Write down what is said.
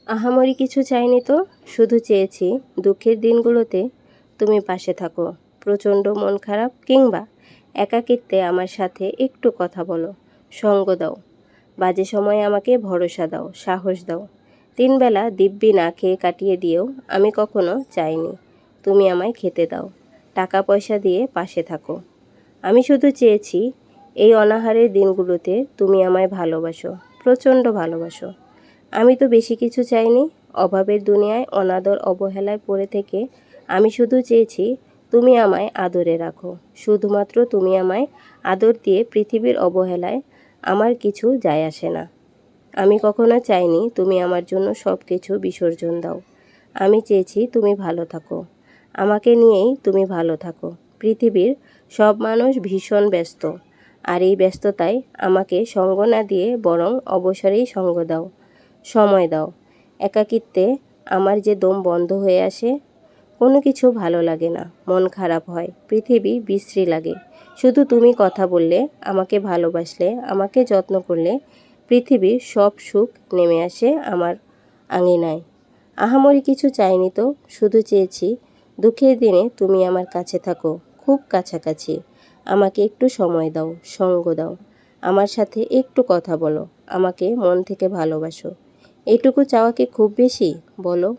আহামরি কিছু চাইনি তো, শুধু চেয়েছি দুঃখের দিনগুলোতে তুমি পাশে থাকো। প্রচণ্ড মন খারাপ কিংবা একাকিত্বে আমার সাথে একটু কথা বলো, সঙ্গ দাও। বাজে সময়ে আমাকে ভরসা দাও, সাহস দাও। 3 বেলা দিব্যি না খেয়ে কাটিয়ে দিয়েও আমি কখনো চাইনি তুমি আমায় খেতে দাও, টাকা পয়সা দিয়ে পাশে থাকো। আমি শুধু চেয়েছি এই অনাহারের দিনগুলোতে তুমি আমায় ভালোবাসো, প্রচণ্ড ভালোবাসো। আমি তো বেশি কিছু চাইনি। অভাবের দুনিয়ায় অনাদর অবহেলায় পড়ে থেকে আমি শুধু চেয়েছি তুমি আমায় আদরে রাখো। শুধুমাত্র তুমি আমায় আদর দিয়ে পৃথিবীর অবহেলায় আমার কিছু যায় আসে না। আমি কখনো চাইনি তুমি আমার জন্য সব কিছু বিসর্জন দাও। আমি চেয়েছি তুমি ভালো থাকো, আমাকে নিয়েই তুমি ভালো থাকো। পৃথিবীর সব মানুষ ভীষণ ব্যস্ত, আর এই ব্যস্ততায় আমাকে সঙ্গ না দিয়ে বরং অবসরেই সঙ্গ দাও, সময় দাও। একাকিত্বে আমার যে দম বন্ধ হয়ে আসে, কোনো কিছু ভালো লাগে না, মন খারাপ হয়, পৃথিবী বিশ্রী লাগে। শুধু তুমি কথা বললে, আমাকে ভালোবাসলে, আমাকে যত্ন করলে পৃথিবীর সব সুখ নেমে আসে আমার আঙিনায়। আহামরি কিছু চাইনি তো, শুধু চেয়েছি দুঃখের দিনে তুমি আমার কাছে থাকো, খুব কাছাকাছি। আমাকে একটু সময় দাও, সঙ্গ দাও। আমার সাথে একটু কথা বলো, আমাকে মন থেকে ভালোবাসো। এইটুকু চাওয়া কি খুব বেশি, বলো?